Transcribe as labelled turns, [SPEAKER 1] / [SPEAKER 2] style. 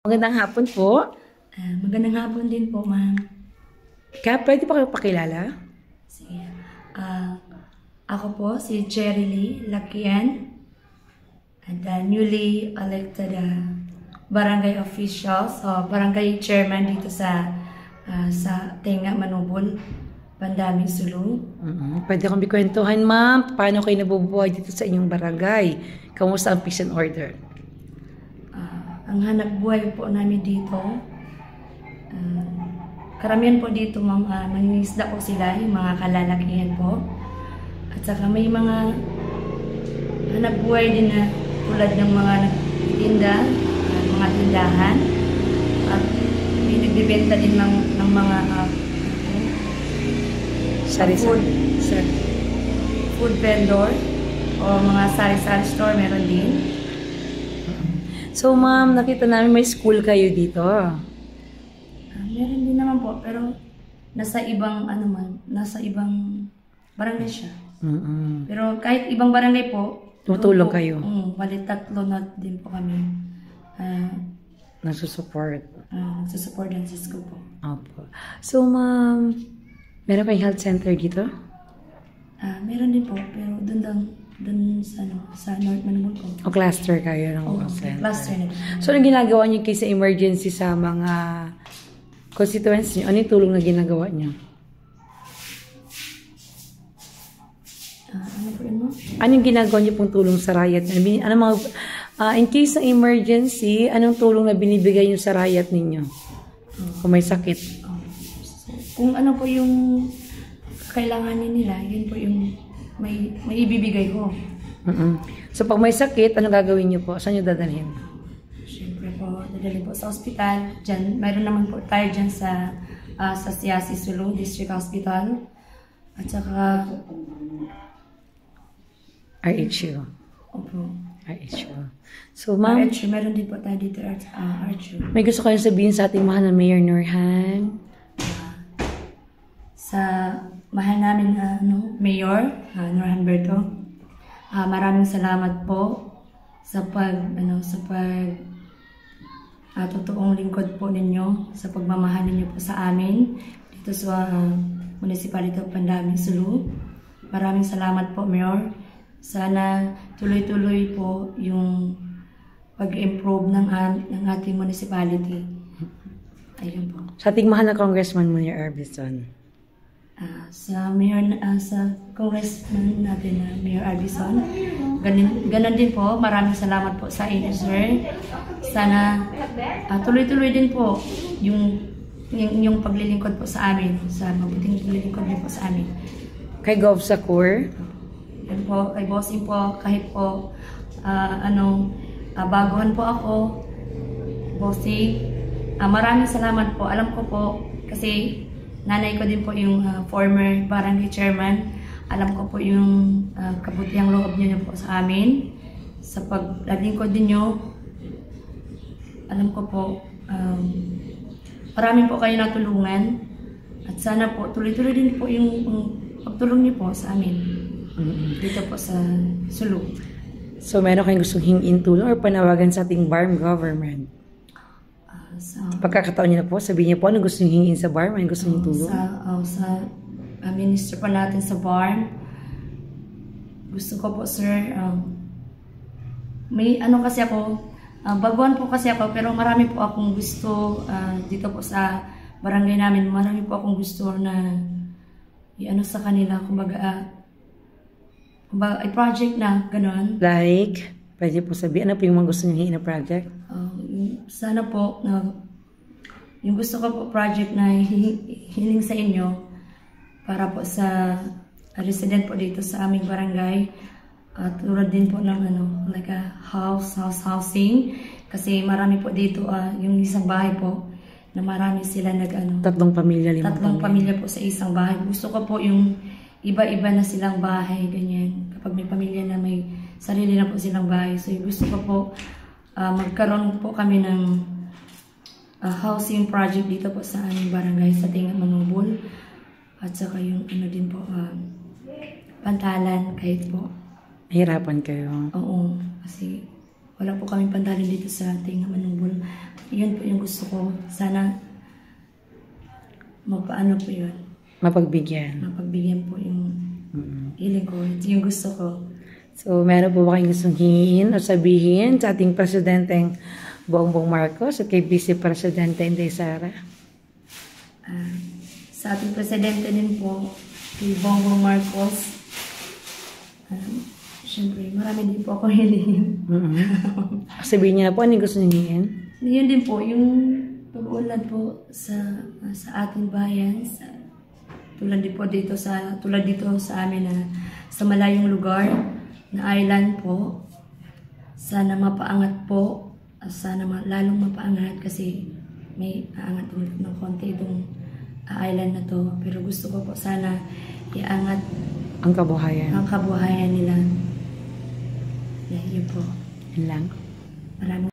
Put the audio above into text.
[SPEAKER 1] Magandang hapon po.
[SPEAKER 2] Magandang hapon din po, ma'am.
[SPEAKER 1] Kaya pwede pa kayo pakilala?
[SPEAKER 2] Sige. Ako po si Cherry Lee Lakian, and newly elected barangay official, so barangay chairman dito sa Tenga, Manubol, Bandaming, Sulu.
[SPEAKER 1] Pwede kong bikwentuhan, ma'am. Paano kayo nabubuhay dito sa inyong barangay? Kamusta ang peace and order?
[SPEAKER 2] Ang hanap buhay po namin dito, karamihan po dito, ma'am, mangingisda po sila, yung mga kalalakihan po. At saka may mga hanap buhay din na tulad ng mga nagtitinda, mga tindahan. At may nagbibenta din ng mga food vendor o mga sari-sari store, meron din.
[SPEAKER 1] So, ma'am, nakita namin may school kayo dito.
[SPEAKER 2] Meron din naman po, pero nasa ibang barangay siya. Pero kahit ibang barangay po,
[SPEAKER 1] tumutulong kayo.
[SPEAKER 2] Bali 3 na din po kami.
[SPEAKER 1] Nagsusupport.
[SPEAKER 2] Nagsusupport din sa school po.
[SPEAKER 1] Opo. So, ma'am, meron kayong health center dito?
[SPEAKER 2] Meron din po, pero dun sa North Manubol po.
[SPEAKER 1] O cluster kayo ng health center?
[SPEAKER 2] Cluster na din.
[SPEAKER 1] So, anong ginagawa niyo sa emergency sa mga constituents niyo? Ano yung tulong na ginagawa niyo?
[SPEAKER 2] Ano po yun mo?
[SPEAKER 1] Anong ginagawa niyo pong tulong sa riot? In case ng emergency, anong tulong na binibigay niyo sa riot ninyo? Kung may sakit?
[SPEAKER 2] Kung ano po yung kailanganin nila, yun po yung may ibibigay ko.
[SPEAKER 1] So, pag may sakit, anong gagawin niyo po? Saan niyo dadalhin?
[SPEAKER 2] Siyempre po, dadalhin po sa ospital. Diyan, mayroon naman po tayo dyan sa Siasi, Sulu District Hospital. At saka
[SPEAKER 1] RHU.
[SPEAKER 2] Opo.
[SPEAKER 1] RHU. So, ma'am,
[SPEAKER 2] RHU, meron din po tayo dito, RHU.
[SPEAKER 1] may gusto kayong sabihin sa ating mahal na Mayor Nurhan?
[SPEAKER 2] Sa mahal namin Mayor Nurhan Berto, maraming salamat po sa totoong lingkod po ninyo, sa pagmamahal ninyo po sa amin dito sa Municipality of Bandaming, Sulu. Maraming salamat po, Mayor. Sana tuloy-tuloy po yung pag-improve ng ating municipality. Ayun po.
[SPEAKER 1] Sa ating mahal na Congressman Munir Arbison.
[SPEAKER 2] Sa Congressman natin na Mayor Arbison, ganun din po. Maraming salamat po sa inyo, sir. Sana tuloy-tuloy din po yung paglilingkod po sa amin, sa mabuting paglilingkod din po sa amin.
[SPEAKER 1] Kay Gov Sakur?
[SPEAKER 2] Yan po, kay Bossing po, kahit po baguhan po ako, Bossing, maraming salamat po. Alam ko po, kasi nanay ko din po yung former barangay chairman. Alam ko po yung kabutihang loob niyo po sa amin. Sa paglingkod din niyo, alam ko po, marami po kayo natulungan. At sana po, tuloy-tuloy din po yung pagtulong niyo po sa amin. Dito po sa Sulu.
[SPEAKER 1] So, meron kayong gustong hingin tulong or panawagan sa ating BARM government? Pagkakataon niyo na po, sabihin niyo po anong gusto niyo hingin sa BARM, anong gusto niyo tulong?
[SPEAKER 2] Sa minister po natin sa BARM, gusto ko po, sir, may kasi ako, baguhan po kasi ako, pero marami po akong gusto dito po sa barangay namin, marami po akong gusto na sa kanila, kumbaga i-project na, gano'n.
[SPEAKER 1] Like, pwede po sabihin, ano po yung mga gusto niyo hingin na project?
[SPEAKER 2] Sana po, yung gusto ko po project na hiling sa inyo para po sa resident po dito sa aming barangay, tulad din po ng like a housing, kasi marami po dito yung isang bahay po na marami sila
[SPEAKER 1] tatlong pamilya,
[SPEAKER 2] tatlong pamilya po sa isang bahay. Gusto ko po yung iba-iba na silang bahay, ganyan, kapag may pamilya na may sarili na po silang bahay. So gusto ko po magkaroon po kami ng housing project dito po sa aming barangay sa Tenga, Manubol. At saka yung din po, pantalan kahit po.
[SPEAKER 1] Hirapan kayo?
[SPEAKER 2] Oo, kasi wala po kaming pantalan dito sa Tenga, Manubol. yun po yung gusto ko. Sana mapaano po yun.
[SPEAKER 1] Mapagbigyan.
[SPEAKER 2] Mapagbigyan po yung hiling ko. Ito yung gusto ko.
[SPEAKER 1] So, meron po ba kayong gustong hingin o sabihin sa ating Presidenteng Bongbong Marcos at kay Vice Presidente Inday Sara?
[SPEAKER 2] Sa ating Presidente din po, kay Bongbong Marcos, siyempre, marami din po ako hilingin.
[SPEAKER 1] Sabihin niyo na po, anong gusto niyo hingin?
[SPEAKER 2] Yun din po, yung pag-ulan po sa ating bayan, tulad dito sa amin na sa malayong lugar na island po. Sana mapaangat po, sana lalong mapaangat kasi may aangat ng konti itong island na to. Pero gusto ko po sana iangat
[SPEAKER 1] Ang kabuhayan.
[SPEAKER 2] nila. Yeah, yun po.
[SPEAKER 1] Yun lang.
[SPEAKER 2] Maraming